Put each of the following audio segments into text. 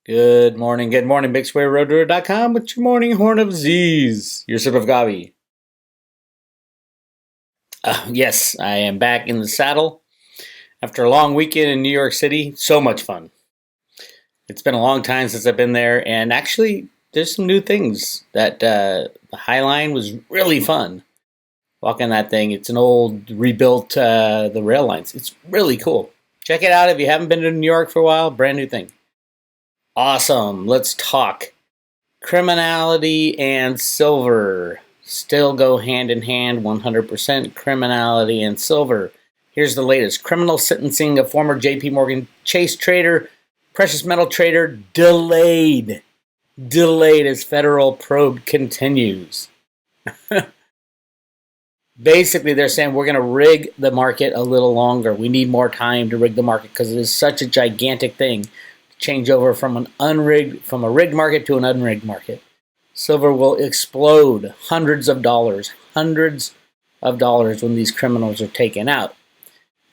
Good morning, BigSquareRoadRunner.com with your morning horn of Z's, your sip of Gavi. Yes, I am back in the saddle after a long weekend in New York City. So much fun. It's been a long time since I've been there, and actually, there's some new things. The High Line was really fun. Walking that thing, it's an old, rebuilt, the rail lines. It's really cool. Check it out if you haven't been to New York for a while. Brand new thing. Awesome. Let's talk. Criminality and silver still go hand in hand, 100%. Criminality and silver. Here's the latest. Criminal sentencing of former JP Morgan Chase trader, precious metal trader, delayed. Delayed as federal probe continues. Basically, they're saying we're going to rig the market a little longer. We need more time to rig the market because it is such a gigantic thing. Change over from a rigged market to an unrigged market. Silver will explode hundreds of dollars when these criminals are taken out.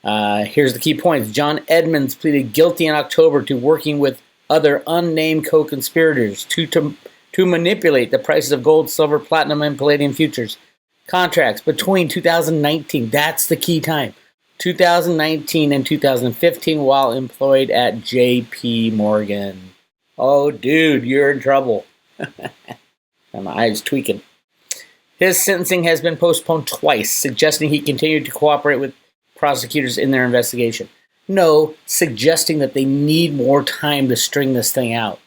Here's the key points. John Edmonds pleaded guilty in October to working with other unnamed co-conspirators to manipulate the prices of gold, silver, platinum, and palladium futures contracts between 2019. That's the key time. 2019 and 2015 while employed at JP Morgan. Oh, dude, you're in trouble. And my eyes tweaking. His sentencing has been postponed twice, suggesting he continued to cooperate with prosecutors in their investigation. No, suggesting that they need more time to string this thing out.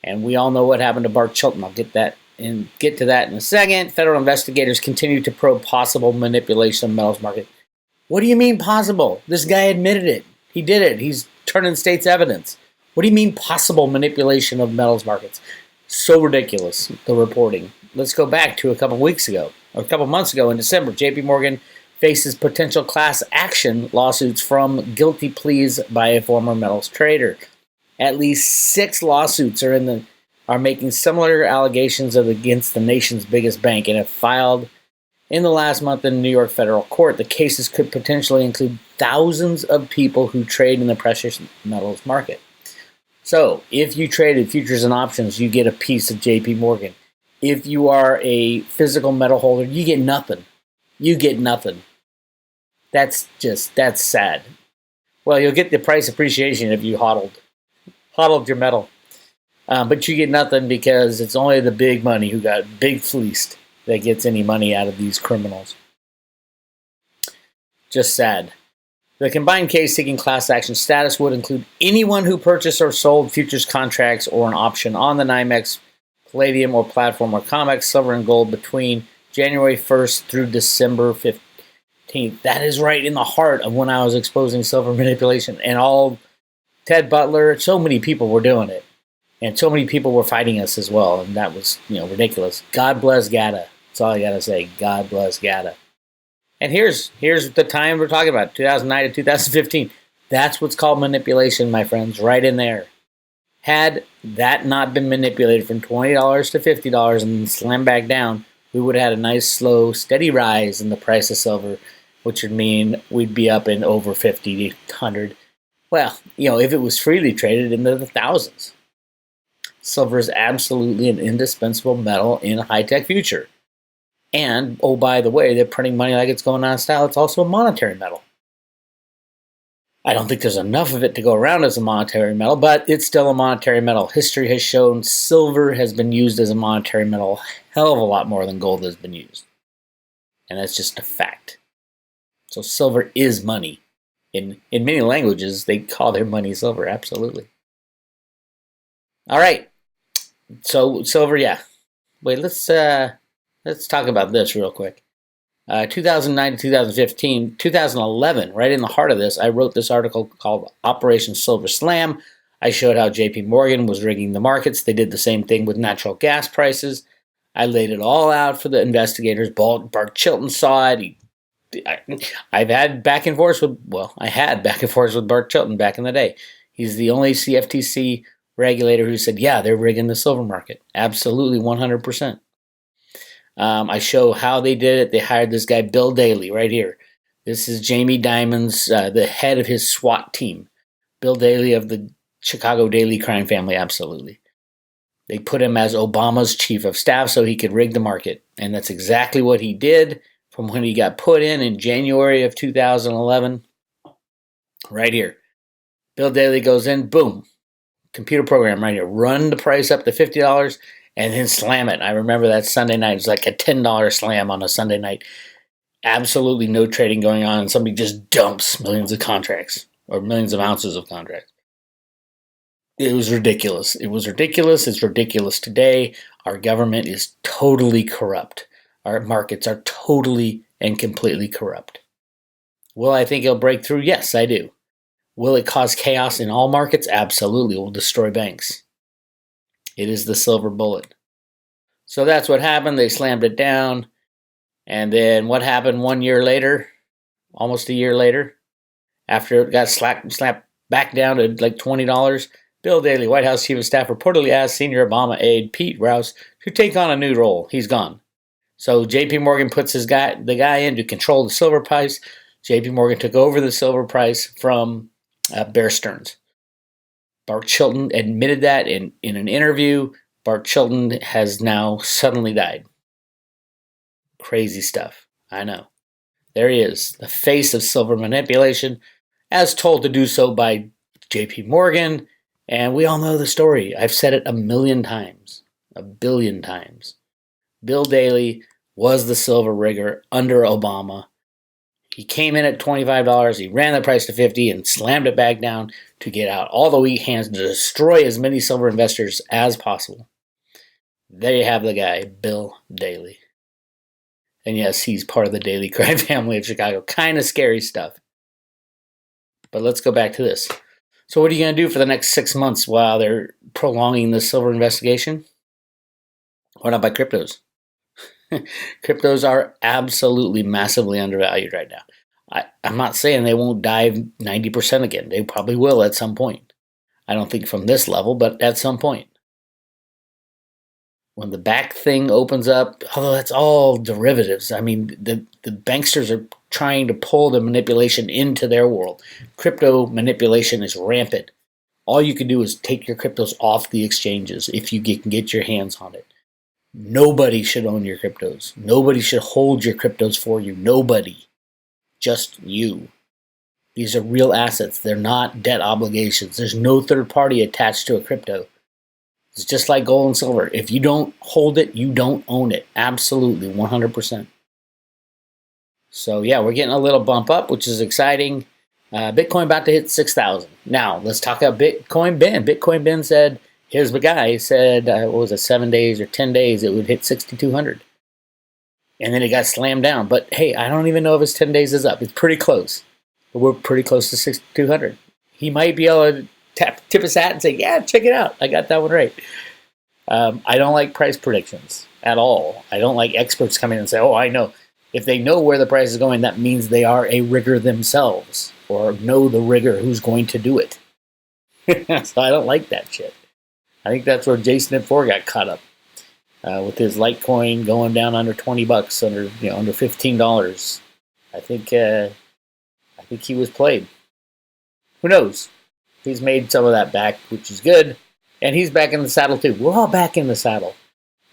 And we all know what happened to Bart Chilton. I'll get to that in a second. Federal investigators continue to probe possible manipulation of the metals market. What do you mean possible? This guy admitted it. He did it. He's turning state's evidence. What do you mean possible manipulation of metals markets? So ridiculous, the reporting. Let's go back to a couple months ago in December. JP Morgan faces potential class action lawsuits from guilty pleas by a former metals trader. At least 6 lawsuits are making similar allegations against the nation's biggest bank and have filed in the last month in New York federal court. The cases could potentially include thousands of people who trade in the precious metals market. So, if you traded futures and options, you get a piece of JP Morgan. If you are a physical metal holder, you get nothing. You get nothing. That's sad. Well, you'll get the price appreciation if you hodled your metal. But you get nothing because it's only the big money who got big fleeced that gets any money out of these criminals. Just sad. The combined case seeking class action status would include anyone who purchased or sold futures contracts or an option on the NYMEX, Palladium, or Platform or COMEX, silver and gold between January 1st through December 15th. That is right in the heart of when I was exposing silver manipulation. And all Ted Butler, so many people were doing it. And so many people were fighting us as well. And that was, ridiculous. God bless GATA. That's all I got to say. God bless GATA. And here's the time we're talking about, 2009 to 2015. That's what's called manipulation, my friends, right in there. Had that not been manipulated from $20 to $50 and then slammed back down, we would have had a nice, slow, steady rise in the price of silver, which would mean we'd be up in over 50 to 100. Well, if it was freely traded into the thousands. Silver is absolutely an indispensable metal in a high-tech future. And, oh, by the way, they're printing money like it's going out of style. It's also a monetary metal. I don't think there's enough of it to go around as a monetary metal, but it's still a monetary metal. History has shown silver has been used as a monetary metal a hell of a lot more than gold has been used. And that's just a fact. So silver is money. In many languages, they call their money silver, absolutely. All right. So silver, yeah. Wait, let's talk about this real quick. 2009 to 2015, 2011, right in the heart of this, I wrote this article called Operation Silver Slam. I showed how JP Morgan was rigging the markets. They did the same thing with natural gas prices. I laid it all out for the investigators. Bart Chilton saw it. I had back and forth with Bart Chilton back in the day. He's the only CFTC regulator who said, yeah, they're rigging the silver market. Absolutely, 100%. I show how they did it. They hired this guy, Bill Daley, right here. This is Jamie Dimon's, the head of his SWAT team. Bill Daley of the Chicago daily crime family, absolutely. They put him as Obama's chief of staff so he could rig the market. And that's exactly what he did from when he got put in January of 2011. Right here. Bill Daley goes in, boom, computer program right here. Run the price up to $50 and then slam it. I remember that Sunday night. It was like a $10 slam on a Sunday night. Absolutely no trading going on. And somebody just dumps millions of contracts or millions of ounces of contracts. It was ridiculous. It was ridiculous. It's ridiculous today. Our government is totally corrupt. Our markets are totally and completely corrupt. Will I think it'll break through? Yes, I do. Will it cause chaos in all markets? Absolutely. It will destroy banks. It is the silver bullet. So that's what happened. They slammed it down. And then what happened 1 year later, almost a year later, after it got slapped back down to like $20, Bill Daley, White House Chief of Staff, reportedly asked senior Obama aide Pete Rouse to take on a new role. He's gone. So J.P. Morgan puts the guy in to control the silver price. J.P. Morgan took over the silver price from Bear Stearns. Bart Chilton admitted that in an interview. Bart Chilton has now suddenly died. Crazy stuff. I know. There he is, the face of silver manipulation, as told to do so by J.P. Morgan. And we all know the story. I've said it a million times, a billion times. Bill Daley was the silver rigger under Obama. He came in at $25. He ran the price to $50 and slammed it back down to get out all the weak hands to destroy as many silver investors as possible. There you have the guy, Bill Daley. And yes, he's part of the daily crime family of Chicago. Kind of scary stuff. But let's go back to this. So what are you going to do for the next 6 months while they're prolonging the silver investigation? Why not buy cryptos? Cryptos are absolutely massively undervalued right now. I'm not saying they won't dive 90% again. They probably will at some point. I don't think from this level, but at some point. When the back thing opens up, although that's all derivatives. I mean, the banksters are trying to pull the manipulation into their world. Crypto manipulation is rampant. All you can do is take your cryptos off the exchanges if you can get your hands on it. Nobody should own your cryptos. Nobody should hold your cryptos for you. Nobody. Just you. These are real assets. They're not debt obligations. There's no third party attached to a crypto. It's just like gold and silver. If you don't hold it, you don't own it. Absolutely, 100%. So yeah, we're getting a little bump up, which is exciting. Bitcoin about to hit 6,000. Now, let's talk about Bitcoin Ben. Bitcoin Ben said, here's the guy. He said, what was it, 7 days or 10 days, it would hit 6,200. And then it got slammed down. But hey, I don't even know if his 10 days is up. It's pretty close. But we're pretty close to 6,200. He might be able to tip his hat and say, yeah, check it out. I got that one right. I don't like price predictions at all. I don't like experts coming in and say, oh, I know. If they know where the price is going, that means they are a rigger themselves or know the rigger who's going to do it. So I don't like that shit. I think that's where Jason at 4 got caught up with his Litecoin going down under $20, under $15. I think he was played. Who knows? He's made some of that back, which is good. And he's back in the saddle, too. We're all back in the saddle,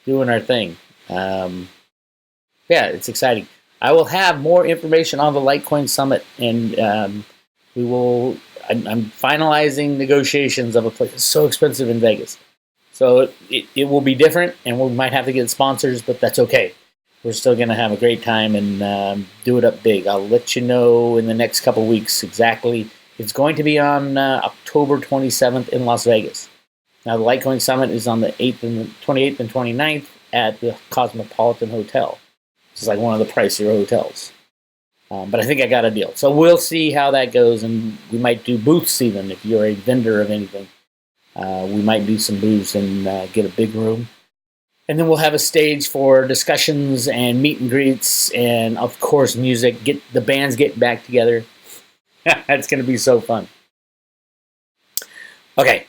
doing our thing. Yeah, it's exciting. I will have more information on the Litecoin Summit, and I'm finalizing negotiations of a place. It's so expensive in Vegas. So it will be different, and we might have to get sponsors, but that's okay. We're still going to have a great time and do it up big. I'll let you know in the next couple weeks exactly. It's going to be on October 27th in Las Vegas. Now, the Litecoin Summit is on the 28th and 29th at the Cosmopolitan Hotel. It's like one of the pricier hotels. But I think I got a deal. So we'll see how that goes, and we might do booths even if you're a vendor of anything. We might do some booths and get a big room. And then we'll have a stage for discussions and meet and greets and, of course, music. Get the bands getting back together. It's going to be so fun. Okay,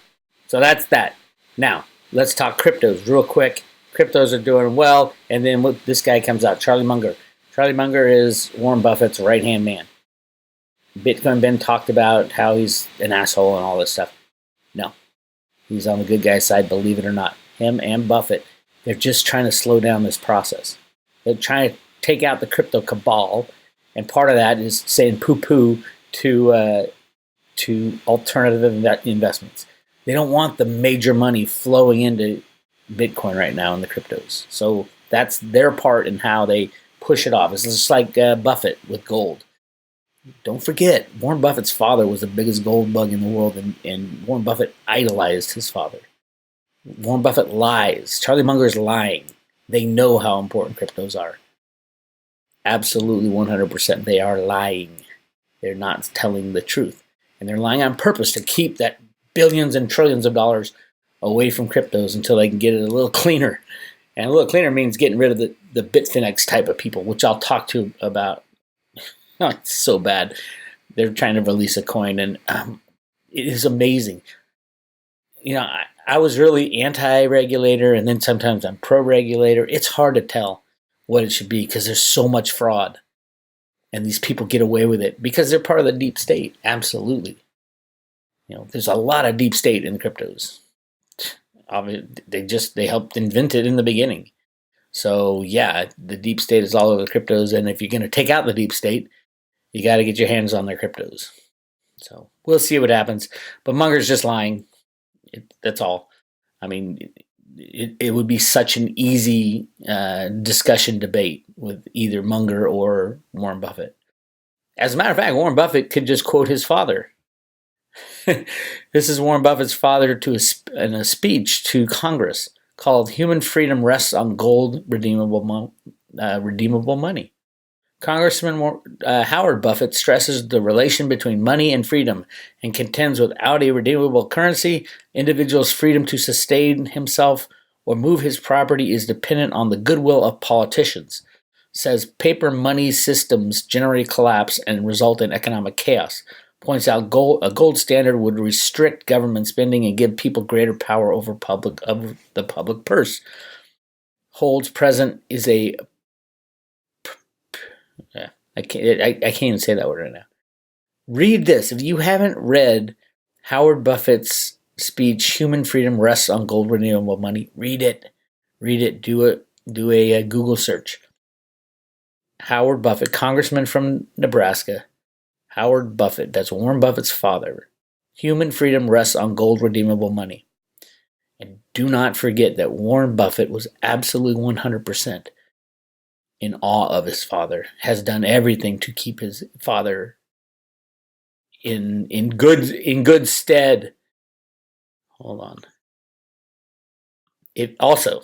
so that's that. Now, let's talk cryptos real quick. Cryptos are doing well. And then this guy comes out, Charlie Munger. Charlie Munger is Warren Buffett's right-hand man. Bitcoin Ben talked about how he's an asshole and all this stuff. No, He's on the good guy's side, believe it or not. Him and Buffett, they're just trying to slow down this process. They're trying to take out the crypto cabal, and part of that is saying poo-poo to alternative investments. They don't want the major money flowing into Bitcoin right now in the cryptos. So that's their part in how they push it off. It's just like Buffett with gold. Don't forget, Warren Buffett's father was the biggest gold bug in the world, and Warren Buffett idolized his father. Warren Buffett lies. Charlie Munger is lying. They know how important cryptos are. Absolutely 100%. They are lying. They're not telling the truth. And they're lying on purpose to keep that billions and trillions of dollars away from cryptos until they can get it a little cleaner. And a little cleaner means getting rid of the Bitfinex type of people, which I'll talk to about. Oh, it's so bad. They're trying to release a coin, and it is amazing. You know, I was really anti-regulator, and then sometimes I'm pro-regulator. It's hard to tell what it should be because there's so much fraud. And these people get away with it because they're part of the deep state. Absolutely. You know, there's a lot of deep state in the cryptos. They helped invent it in the beginning. So yeah, the deep state is all over the cryptos, and if you're going to take out the deep state, you got to get your hands on their cryptos. So we'll see what happens. But Munger's just lying. That's all. I mean, it would be such an easy discussion debate with either Munger or Warren Buffett. As a matter of fact, Warren Buffett could just quote his father. This is Warren Buffett's father in a speech to Congress called "Human Freedom Rests on Gold Redeemable Money." Congressman Howard Buffett stresses the relation between money and freedom and contends without a redeemable currency, individual's freedom to sustain himself or move his property is dependent on the goodwill of politicians. Says paper money systems generally collapse and result in economic chaos. Points out a gold standard would restrict government spending and give people greater power over the public purse. Holds present is a I can't even say that word right now. Read this. If you haven't read Howard Buffett's speech, "Human Freedom Rests on Gold Redeemable Money," read it. Read it. Do a Google search. Howard Buffett, congressman from Nebraska. Howard Buffett, that's Warren Buffett's father. "Human Freedom Rests on Gold Redeemable Money." And do not forget that Warren Buffett was absolutely 100% in awe of his father, has done everything to keep his father in good stead. Hold on. It also,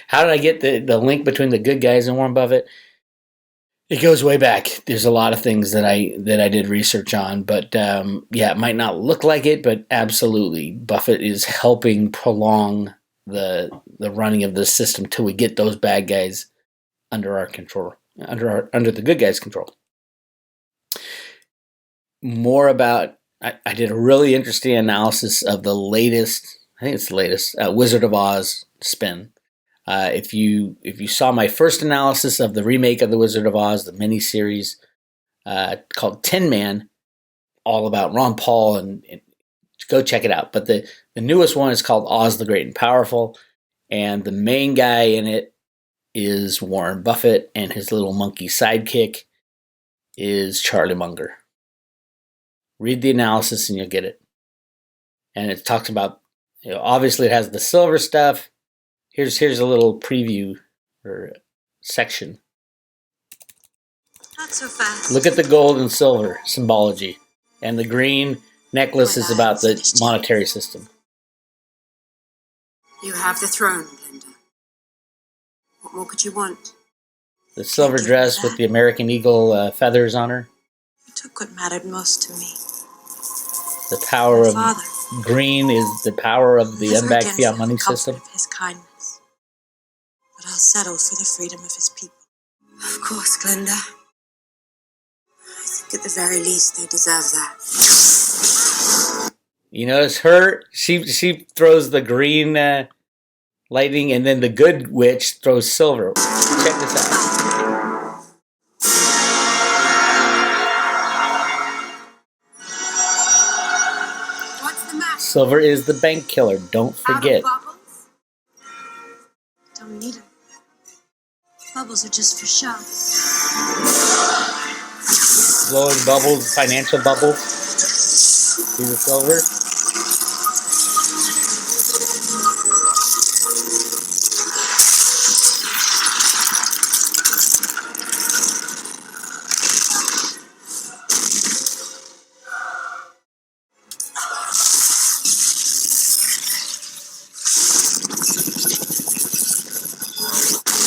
how did I get the link between the good guys and Warren Buffett? It goes way back. There's a lot of things that I did research on, but yeah, it might not look like it, but absolutely, Buffett is helping prolong the running of the system till we get those bad guys under our control, under the good guys' control. More about, I did a really interesting analysis of the latest, I think it's the latest, Wizard of Oz spin. If you saw my first analysis of the remake of the Wizard of Oz, the miniseries called Tin Man, all about Ron Paul, and go check it out. But the newest one is called Oz the Great and Powerful, and the main guy in it is Warren Buffett, and his little monkey sidekick is Charlie Munger. Read the analysis and you'll get it. And it talks about, obviously it has the silver stuff. Here's a little preview or section. Not so fast. Look at the gold and silver symbology. And the green necklace is about the monetary system. You have the throne, Linda. What more could you want? The silver dress with the American eagle feathers on her. You took what mattered most to me. The power of green is the power of the unbacked fiat money system. Of his kindness. But I'll settle for the freedom of his people. Of course, Glinda. I think at the very least they deserve that. You notice her? She throws the green lightning, and then the good witch throws silver. Check this out. Silver is the bank killer. Don't forget. Out of bubbles? Don't need them. Bubbles are just for show. Blowing bubbles, financial bubbles. See the silver?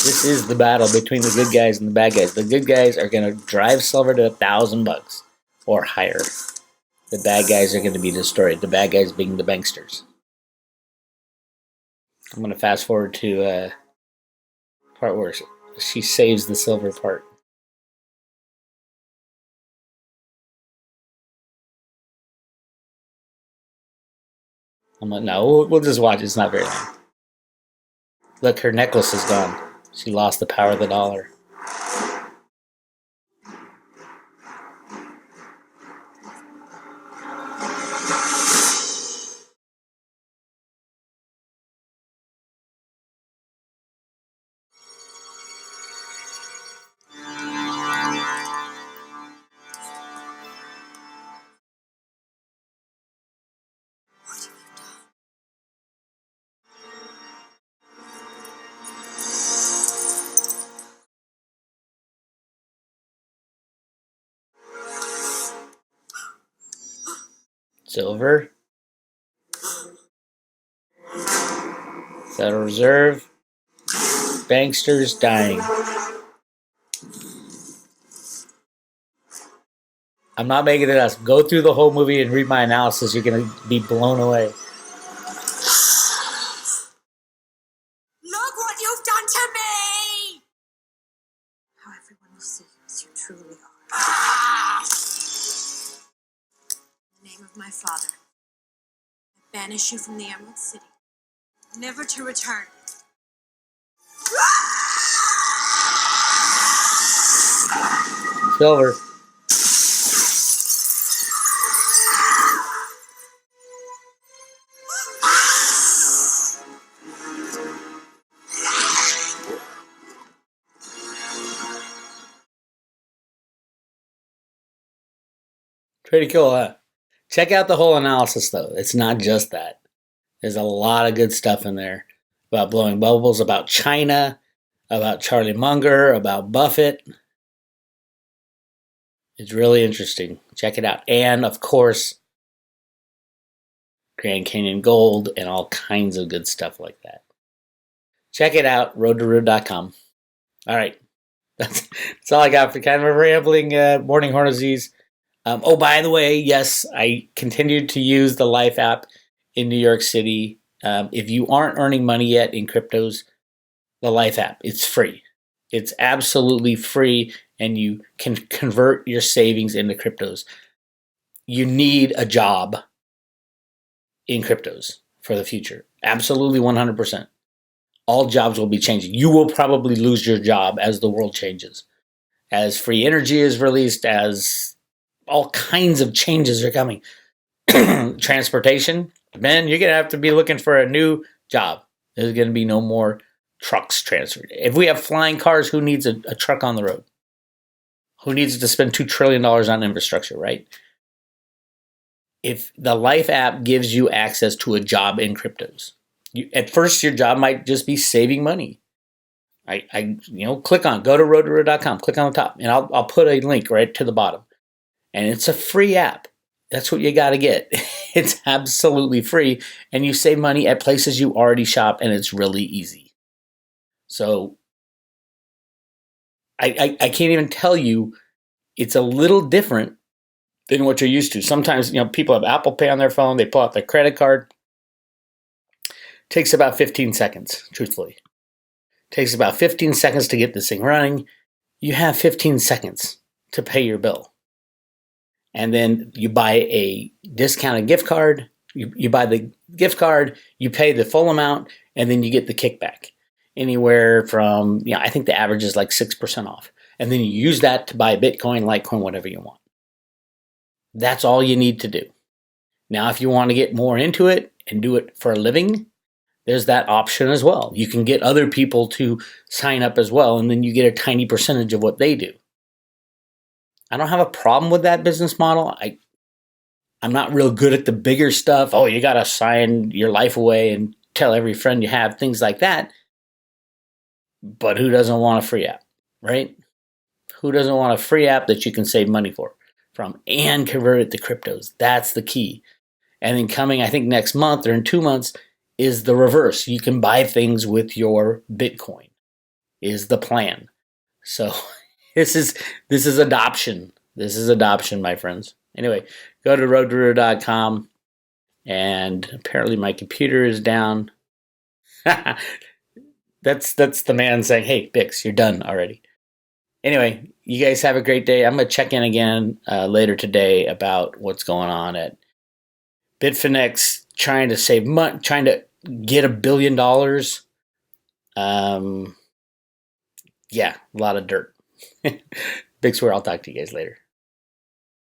This is the battle between the good guys and the bad guys. The good guys are going to drive silver to $1,000 or higher. The bad guys are going to be destroyed. The bad guys being the banksters. I'm going to fast forward to part where she saves the silver part. No, we'll just watch. It's not very long. Look, her necklace is gone. She lost the power of the dollar. Silver. Federal Reserve. Banksters dying. I'm not making it up. Go through the whole movie and read my analysis. You're going to be blown away. Look what you've done to me! How everyone will see you as you truly are. In the name of my father, I banish you from the Emerald City, never to return. Silver. Pretty cool, huh? Check out the whole analysis, though. It's not just that. There's a lot of good stuff in there about blowing bubbles, about China, about Charlie Munger, about Buffett. It's really interesting. Check it out. And, of course, Grand Canyon Gold and all kinds of good stuff like that. Check it out, roadtoroot.com. All right. That's all I got for kind of a rambling morning horn disease. Oh, by the way, yes, I continued to use the Life app in New York City. If you aren't earning money yet in cryptos, the Life app, it's free. It's absolutely free, and you can convert your savings into cryptos. You need a job in cryptos for the future. Absolutely 100%. All jobs will be changing. You will probably lose your job as the world changes. As free energy is released, as all kinds of changes are coming. Transportation, man, you're going to have to be looking for a new job. There's going to be no more trucks transferred. If we have flying cars, who needs a truck on the road? Who needs to spend $2 trillion on infrastructure, right? If the Life app gives you access to a job in cryptos, at first your job might just be saving money. Click on, go to roadtoroot.com, click on the top, and I'll put a link right to the bottom. And it's a free app. That's what you got to get. It's absolutely free, and you save money at places you already shop, and it's really easy. So I can't even tell you, it's a little different than what you're used to. Sometimes, people have Apple Pay on their phone. They pull out their credit card. It takes about 15 seconds, truthfully. It takes about 15 seconds to get this thing running. You have 15 seconds to pay your bill. And then you buy a discounted gift card. You buy the gift card, you pay the full amount, and then you get the kickback. Anywhere from, I think the average is like 6% off. And then you use that to buy Bitcoin, Litecoin, whatever you want. That's all you need to do. Now, if you want to get more into it and do it for a living, there's that option as well. You can get other people to sign up as well, and then you get a tiny percentage of what they do. I don't have a problem with that business model. I'm not real good at the bigger stuff. Oh, you got to sign your life away and tell every friend you have, things like that. But who doesn't want a free app, right? Who doesn't want a free app that you can save money from and convert it to cryptos? That's the key. And then coming, I think next month or in 2 months, is the reverse. You can buy things with your Bitcoin, is the plan. So this is adoption. This is adoption, my friends. Anyway, go to roadrooter.com, and apparently my computer is down. That's the man saying, "Hey, Bix, you're done already." Anyway, you guys have a great day. I'm going to check in again later today about what's going on at Bitfinex, trying to save money, trying to get $1 billion. Yeah, a lot of dirt. Bix Weir, I'll talk to you guys later.